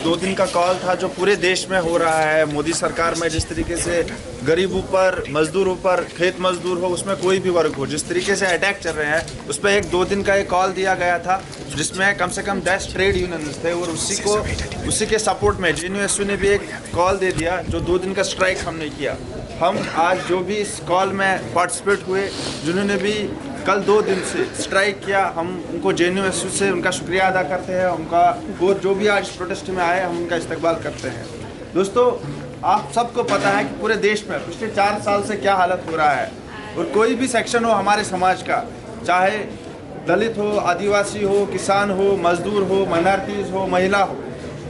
2 दिन का कॉल था जो पूरे देश में हो रहा है। मोदी सरकार में जिस तरीके से गरीबों पर, मजदूरों पर, खेत मजदूर हो, उसमें कोई भी वर्ग हो, जिस तरीके से अटैक चल रहे हैं, उस पर एक 2 दिन का एक कॉल दिया गया था जिसमें कम से कम 10 ट्रेड यूनियंस थे और उसी के सपोर्ट में जेएनयू ने भी एक कॉल दे दिया जो 2 दिन का स्ट्राइक हमने किया। हम आज जो भी इस कॉल में पार्टिसिपेट हुए, जिन्होंने भी कल 2 दिन से स्ट्राइक किया, हम उनको जेएनयू से उनका शुक्रिया अदा करते हैं। उनका और जो भी आज प्रोटेस्ट में आए, हम उनका इस्तकबाल करते हैं। दोस्तों, आप सबको पता है कि पूरे देश में पिछले 4 साल से क्या हालत हो रहा है और कोई भी सेक्शन हो हमारे समाज का, चाहे दलित हो, आदिवासी हो, किसान हो, मजदूर हो, माइनॉरिटीज़ हो, महिला हो,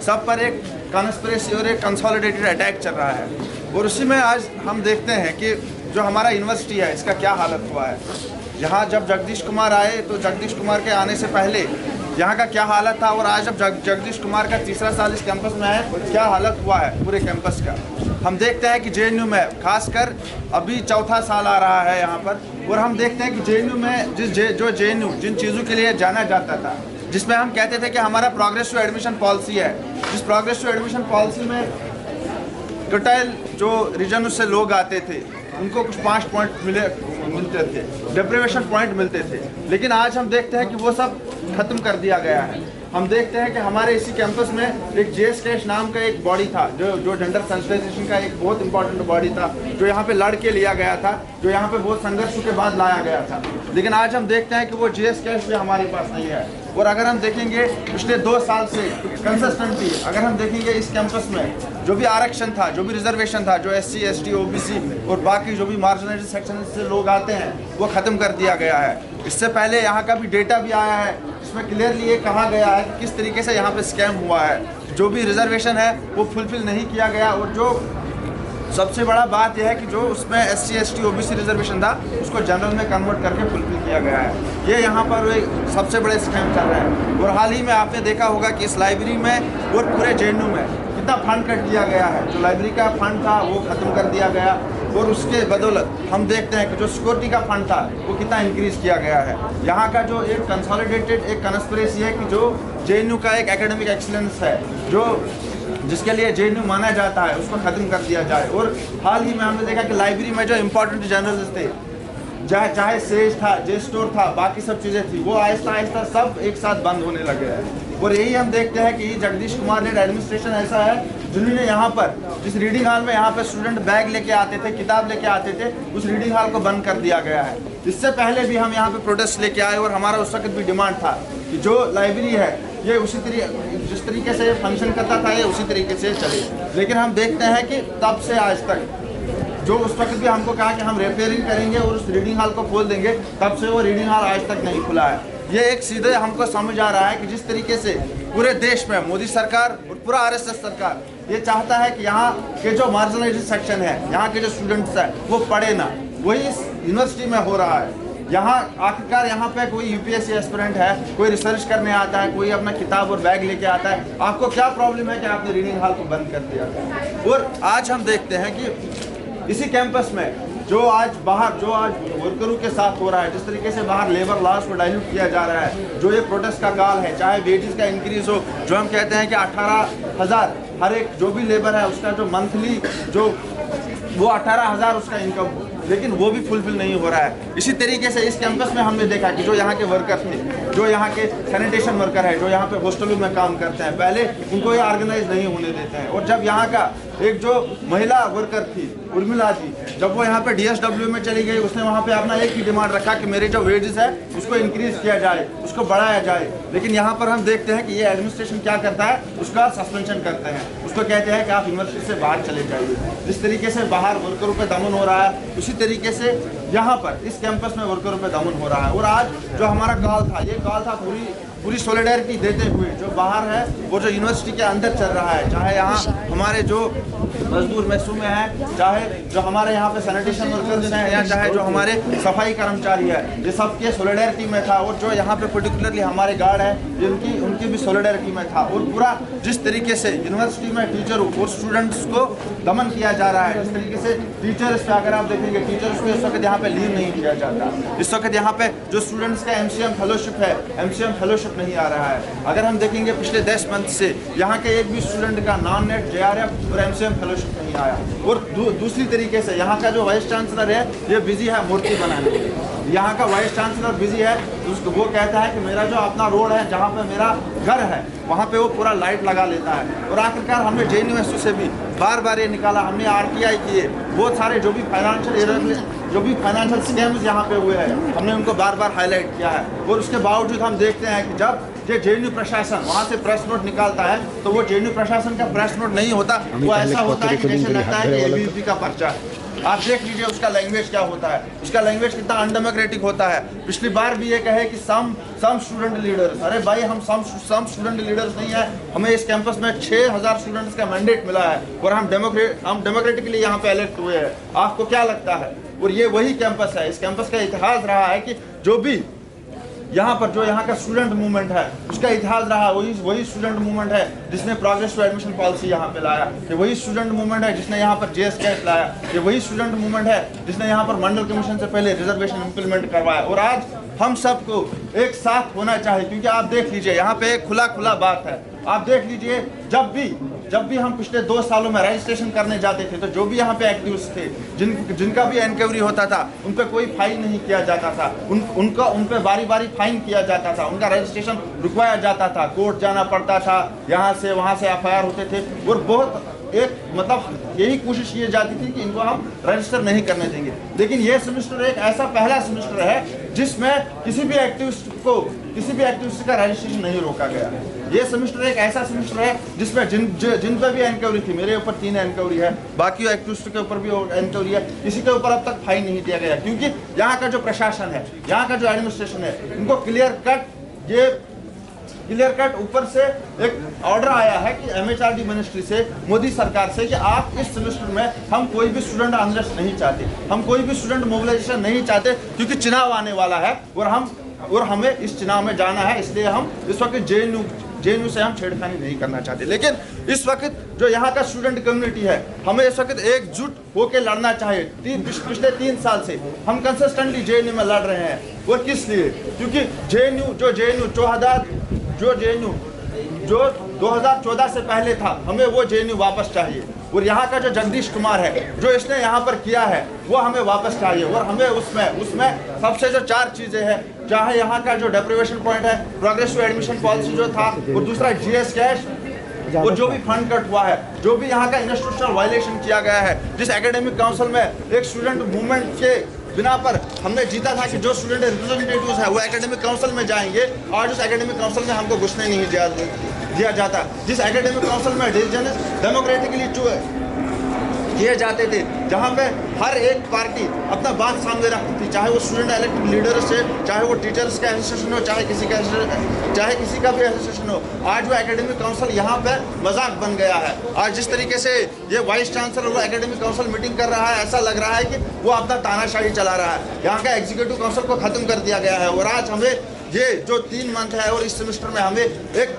सब पर एक कॉन्स्पिरेसी और एक कंसोलिडेटेड अटैक चल रहा है। और उसी में आज हम देखते हैं कि जो हमारा यूनिवर्सिटी है, इसका क्या हालत हुआ है। यहाँ जब जगदीश कुमार आए तो जगदीश कुमार के आने से पहले यहाँ का क्या हालत था और आज जब जगदीश कुमार का तीसरा साल इस कैंपस में है, क्या हालत हुआ है पूरे कैंपस का। हम देखते हैं कि जेएनयू में खासकर अभी 4था साल आ रहा है यहाँ पर, और हम देखते हैं कि जेएनयू में जेएनयू जिन चीज़ों के लिए जाना जाता था, जिसमें हम कहते थे कि हमारा प्रोग्रेसिव एडमिशन पॉलिसी है, जिस प्रोग्रेसिव एडमिशन पॉलिसी में कटाइल जो रीजन से लोग आते थे उनको कुछ 5 पॉइंट मिलते थे, डिप्रीवेशन पॉइंट मिलते थे, लेकिन आज हम देखते हैं कि वो सब खत्म कर दिया गया है। हम देखते हैं कि हमारे इसी कैंपस में एक जेएस कैश नाम का एक बॉडी था जो जेंडर सेंसिटाइजेशन का एक बहुत इंपॉर्टेंट बॉडी था, जो यहाँ पे लड़ के लिया गया था, जो यहाँ पे बहुत संघर्षों के बाद लाया गया था। लेकिन आज हम देखते हैं कि वो जेएस कैश भी हमारे पास नहीं है। और अगर हम देखेंगे पिछले 2 साल से कंसिस्टेंटली, अगर हम देखेंगे इस कैंपस में जो भी आरक्षण था, जो भी रिजर्वेशन था, जो SC, ST, OBC और बाकी जो भी मार्जिनलाइज्ड सेक्शन से लोग आते हैं, वो ख़त्म कर दिया गया है। इससे पहले यहाँ का भी डेटा भी आया है, इसमें क्लियरली ये कहा गया है कि किस तरीके से यहाँ पे स्कैम हुआ है। जो भी रिजर्वेशन है वो फुलफिल नहीं किया गया, और जो सबसे बड़ा बात यह है कि जो उसमें SC, ST, OBC रिजर्वेशन था उसको जनरल में कन्वर्ट करके फुलफिल किया गया है। ये यहाँ पर एक सबसे बड़े स्कैम चल रहे हैं। और हाल ही में आपने देखा होगा कि इस लाइब्रेरी में और पूरे जेएनयू में कितना फंड कट दिया गया है। जो लाइब्रेरी का फंड था वो ख़त्म कर दिया गया, और उसके बदौलत हम देखते हैं कि जो सिक्योरिटी का फंड था वो कितना इंक्रीज़ किया गया है। यहाँ का जो एक कंसोलिडेटेड एक कॉन्स्पिरेसी है कि जो जेएनयू का एक एकेडमिक एक्सीलेंस है, जो जिसके लिए जेएनयू माना जाता है, उसको ख़त्म कर दिया जाए। और हाल ही में हमने देखा कि लाइब्रेरी में जो इम्पोर्टेंट जर्नल्स थे, चाहे सेज था, जे स्टोर था, बाकी सब चीज़ें थी, वो आहिस्ता आहिस्ता सब एक साथ बंद होने लगे हैं। और यही हम देखते हैं कि जगदीश कुमार ने एडमिनिस्ट्रेशन ऐसा है जिन्होंने यहाँ पर जिस रीडिंग हॉल में यहाँ पर स्टूडेंट बैग लेके आते थे, किताब लेके आते थे, उस रीडिंग हॉल को बंद कर दिया गया है। इससे पहले भी हम यहाँ पे प्रोटेस्ट लेके आए और हमारा उस वक्त भी डिमांड था कि जो लाइब्रेरी है ये जिस तरीके से फंक्शन करता था ये उसी तरीके से चले। लेकिन हम देखते हैं कि तब से आज तक, जो उस वक्त भी हमको कहा कि हम रिपेयरिंग करेंगे और उस रीडिंग हॉल को खोल देंगे, तब से वो रीडिंग हॉल आज तक नहीं खुला है। ये एक सीधे हमको समझ आ रहा है कि जिस तरीके से पूरे देश में मोदी सरकार और पूरा RSS सरकार ये चाहता है कि यहाँ के जो मार्जिनलाइज्ड सेक्शन है, यहाँ के जो स्टूडेंट्स हैं वो पढ़े ना, वही इस यूनिवर्सिटी में हो रहा है। यहाँ आखिरकार यहाँ पे कोई UPSC एस्पिरेंट है, कोई रिसर्च करने आता है, कोई अपना किताब और बैग लेके आता है, आपको क्या प्रॉब्लम है कि आपने रीडिंग हॉल को बंद कर दिया। और आज हम देखते हैं कि इसी कैंपस में जो आज वर्करों के साथ हो रहा है, जिस तरीके से बाहर लेबर लॉस को डाइल्यूट किया जा रहा है, जो ये प्रोटेस्ट का काल है, चाहे वेजेस का इंक्रीज हो, जो हम कहते हैं कि 18,000 हर एक जो भी लेबर है उसका जो मंथली जो वो 18,000 उसका इनकम हो, लेकिन वो भी फुलफिल नहीं हो रहा है। इसी तरीके से इस कैंपस में हमने देखा कि जो यहाँ के वर्कर थे, जो यहाँ के सैनिटेशन वर्कर है, जो यहाँ पे हॉस्टलों में काम करते हैं, पहले उनको ये ऑर्गेनाइज नहीं होने देते हैं। और जब यहाँ का एक जो महिला वर्कर थी उर्मिला जी, जब वो यहाँ पे DSW में चली गई, उसने वहाँ पे अपना एक ही डिमांड रखा कि मेरे जो वेजेस है उसको इंक्रीज किया जाए, उसको बढ़ाया जाए। लेकिन यहाँ पर हम देखते हैं कि ये एडमिनिस्ट्रेशन क्या करता है, उसका सस्पेंशन करते हैं, उसको कहते हैं कि आप यूनिवर्सिटी से बाहर चले जाइए। जिस तरीके से बाहर वर्करों पर दमन हो रहा है, उसी तरीके से यहाँ पर इस कैंपस में वर्करों पर दमन हो रहा है। और आज जो हमारा कॉल था, ये कॉल था पूरी सॉलिडेरिटी देते हुए जो बाहर है वो जो यूनिवर्सिटी के अंदर चल रहा है, चाहे यहाँ हमारे जो मजदूर महसूम में हैं, चाहे जो हमारे यहाँ पे सैनिटेशन वर्कर्स हैं, या चाहे जो हमारे सफाई कर्मचारी है, ये सबके सोलिडेरिटी में था। और जो यहाँ पे पर्टिकुलरली हमारे गार्ड है, उनकी भी सोलिडेरिटी में था। और पूरा जिस तरीके से यूनिवर्सिटी में टीचर और स्टूडेंट्स को दमन किया जा रहा है, इस तरीके से टीचर्स पे अगर आप देखेंगे, टीचर्स को इस वक्त यहाँ पे लीव नहीं किया जाता। इस वक्त यहाँ पे जो स्टूडेंट्स का MCM फेलोशिप है, MCM फेलोशिप नहीं आ रहा है। अगर हम देखेंगे पिछले 10 मंथ से यहाँ के एक भी स्टूडेंट का नॉन नेट JRF और MCM फेलोशिप नहीं आया। और दूसरी तरीके से यहाँ का जो वाइस चांसलर है, ये बिजी है मूर्ति बनाने में। यहाँ का वाइस चांसलर बिजी है, तो वो कहता है कि मेरा जो अपना रोड है, जहाँ पे मेरा घर है, वहाँ पे वो पूरा लाइट लगा लेता है। और आखिरकार हमने JNU से भी बार बार ये निकाला, हमने RTI किए, बहुत सारे जो भी फाइनेंशियल स्कैम्स यहाँ पे हुए हैं, हमने उनको बार बार हाईलाइट किया है। और उसके बावजूद हम देखते हैं कि जब ये JNU प्रशासन वहाँ से प्रेस नोट निकालता है, तो वो JNU प्रशासन का प्रेस नोट नहीं होता, वो ऐसा होता है कि जैसे लगता है कि ABVP का पर्चा है। आप देख लीजिए उसका लैंग्वेज क्या होता है, उसका लैंग्वेज कितना अनडेमोक्रेटिक होता है। पिछली बार भी ये कहे कि सम स्टूडेंट लीडर्स, अरे भाई हम सम स्टूडेंट लीडर्स नहीं है, हमें इस कैंपस में 6000 स्टूडेंट्स का मैंडेट मिला है और हम डेमोक्रेटिकली यहाँ पे इलेक्ट हुए हैं। आपको क्या लगता है? और ये वही कैंपस है, इस कैंपस का इतिहास रहा है कि जो भी यहाँ पर जो यहाँ का स्टूडेंट मूवमेंट है, उसका इतिहास रहा, वही स्टूडेंट मूवमेंट है जिसने प्रोग्रेस टू एडमिशन पॉलिसी यहाँ पे लाया। ये वही स्टूडेंट मूवमेंट है जिसने यहाँ पर JS कैट लाया। ये वही स्टूडेंट मूवमेंट है जिसने यहाँ पर मंडल कमीशन से पहले रिजर्वेशन इंप्लीमेंट करवाया। और आज हम सबको एक साथ होना चाहिए, क्योंकि आप देख लीजिए यहाँ पे एक खुला बात है। आप देख लीजिए, जब भी हम पिछले 2 सालों में रजिस्ट्रेशन करने जाते थे, तो जो भी यहाँ पे एक्टिविस्ट थे, जिनका भी एनक्वायरी होता था, उन पे कोई फाइन नहीं किया जाता था, उन पे बारी फाइन किया जाता था, उनका रजिस्ट्रेशन रुकवाया जाता था, कोर्ट जाना पड़ता था, यहाँ से वहाँ से FIR होते थे। और बहुत एक मतलब यही कोशिश की जाती थी कि इनको हम रजिस्टर नहीं करने देंगे। लेकिन ये सेमेस्टर एक ऐसा पहला सेमेस्टर है जिसमें किसी भी एक्टिविस्ट का रजिस्ट्रेशन नहीं रोका गया। ये सेमेस्टर एक ऐसा सेमेस्टर है जिसमें जिन पर भी एनक्वायरी थी, मेरे ऊपर 3 एनक्वायरी है, बाकी एक्टिविस्ट के ऊपर भी एनक्वायरी है, किसी के ऊपर अब तक फाइन नहीं दिया गया, क्योंकि यहाँ का जो प्रशासन है, यहाँ का जो एडमिनिस्ट्रेशन है, इनको क्लियर कट ऊपर से एक ऑर्डर आया है कि MHRD मिनिस्ट्री से, मोदी सरकार से, कि आप इस सेमेस्टर में हम कोई भी स्टूडेंट अनरेस्ट नहीं चाहते, हम कोई भी स्टूडेंट मोबिलाइजेशन नहीं चाहते, क्योंकि चुनाव आने वाला है और हमें इस चुनाव में जाना है। इसलिए हम इस वक्त JNU से हम छेड़खानी नहीं करना चाहते। लेकिन इस वक्त जो यहाँ का स्टूडेंट कम्युनिटी है, हमें इस वक्त एकजुट होकर लड़ना चाहिए। पिछले 3 साल से हम कंसिस्टेंटली JNU में लड़ रहे हैं। और किस लिए? क्योंकि JNU जो 2014 से पहले था, हमें वो JNU वापस चाहिए। और यहाँ का जो जगदीश कुमार है, जो इसने यहाँ पर किया है, वो हमें वापस चाहिए। और हमें उसमें सबसे जो 4 चीज़ें हैं, चाहे यहाँ का जो डेप्रिवेशन पॉइंट है, प्रोग्रेस टू एडमिशन पॉलिसी जो था, और दूसरा GS कैश, और जो भी फंड कट हुआ है, जो भी यहाँ का इंस्टीट्यूशनल वायलेशन किया गया है, जिस एकेडमिक काउंसिल में एक स्टूडेंट मूवमेंट के बिना पर हमने जीता था कि जो स्टूडेंट रिप्रेजेंटेटिव्स है वो एकेडमिक काउंसिल में जाएंगे, और उस एकेडमिक काउंसिल में हमको घुसने नहीं दिया जाता। जिस एकेडमिक काउंसिल में डिसीजन डेमोक्रेटिकली किए जाते थे, जहाँ पे हर एक पार्टी अपना बात सामने रखती थी, चाहे वो स्टूडेंट इलेक्टेड लीडर्स से, चाहे वो टीचर्स का एसोसिएशन हो, चाहे किसी का भी एसोसिएशन हो। आज वो एकेडमिक काउंसिल यहाँ पे मजाक बन गया है। आज जिस तरीके से ये वाइस चांसलर वो एकेडमिक काउंसिल मीटिंग कर रहा है, ऐसा लग रहा है कि वो अपना तानाशाही चला रहा है। यहाँ का एग्जीक्यूटिव काउंसिल को खत्म कर दिया गया है। और आज हमें ये जो 3 मंथ है और इस सेमेस्टर में हमें एक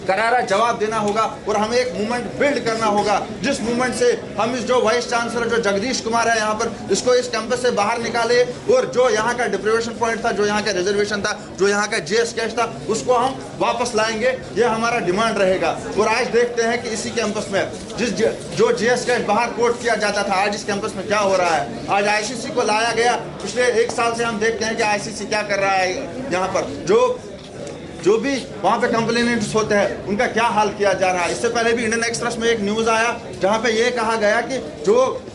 करारा जवाब देना होगा, और हमें एक मूवमेंट बिल्ड करना होगा, जिस मूवमेंट से हम इस जो वाइस चांसलर जो जगदीश कुमार है यहाँ पर, इसको इस कैंपस से बाहर निकाले, और जो यहाँ का डिप्रिवेशन पॉइंट था, जो यहाँ का रिजर्वेशन था, जो यहाँ का JS कैश था, उसको हम वापस लाएंगे। ये हमारा डिमांड रहेगा। और आज देखते हैं कि इसी कैंपस में जो JS कैश बाहर कोट किया जाता था, आज इस कैंपस में क्या हो रहा है। आज ICC को लाया गया। पिछले 1 साल से हम देखते हैं कि ICC क्या कर रहा है। यहाँ पर जो भी वहाँ पे कंप्लेनेंट्स होते हैं, उनका क्या हाल किया जा रहा है। इससे पहले भी इंडियन एक्सप्रेस में एक न्यूज़ आया, जहाँ पे ये कहा गया कि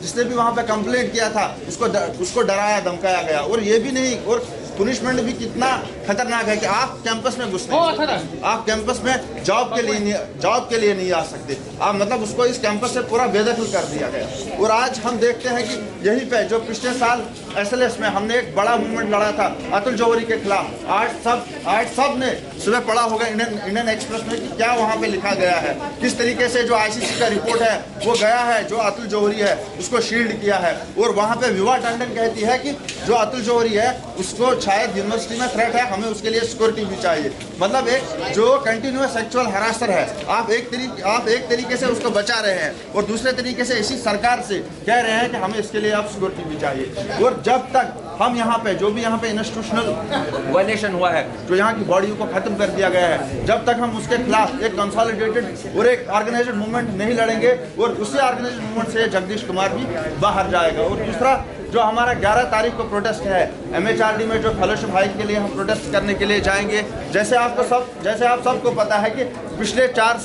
जिसने भी वहाँ पे कंप्लेंट किया था, उसको डराया धमकाया गया। और ये भी नहीं, और पुनिशमेंट भी कितना खतरनाक है कि आप कैंपस में घुस नहीं, आप कैंपस में जॉब के लिए नहीं आ सकते, आप मतलब उसको इस कैंपस से पूरा बेदखल कर दिया गया। और आज हम देखते हैं कि यहीं पे जो पिछले साल SLS में हमने एक बड़ा मूवमेंट लड़ा था अतुल जौहरी के खिलाफ, आज सब ने सुबह पढ़ा होगा इंडियन एक्सप्रेस में कि क्या वहाँ पे लिखा गया है, किस तरीके से जो ICC का रिपोर्ट है वो गया है, जो अतुल जौहरी है उसको शील्ड किया है। और वहाँ पे विभा टंडन कहती है कि जो अतुल जौहरी है उसको शायद यूनिवर्सिटी में थ्रेट है, हमें उसके लिए सिक्योरिटी भी चाहिए। मतलब एक जो कंटिन्यूअस सेक्सुअल हरासर है, आप एक तरीके से उसको बचा रहे हैं और दूसरे तरीके से इसी सरकार से कह रहे हैं कि हमें इसके लिए आप सिक्योरिटी भी चाहिए। और जब तक हम यहाँ पे जो भी यहाँ पे इंस्टीट्यूशनल वायलेशन हुआ है, जो यहाँ की बॉडियों को खत्म कर दिया गया है, जब तक हम उसके खिलाफ एक कंसोलिडेटेड और एक ऑर्गेनाइज्ड मूवमेंट नहीं लड़ेंगे और उसी ऑर्गेनाइज्ड मूवमेंट से जगदीश कुमार भी बाहर जाएगा। और दूसरा जो हमारा 11 तारीख को प्रोटेस्ट है MHRD में, जो फेलोशिप हाइक के लिए हम प्रोटेस्ट करने के लिए जाएंगे, जैसे आप सबको पता है कि पिछले 4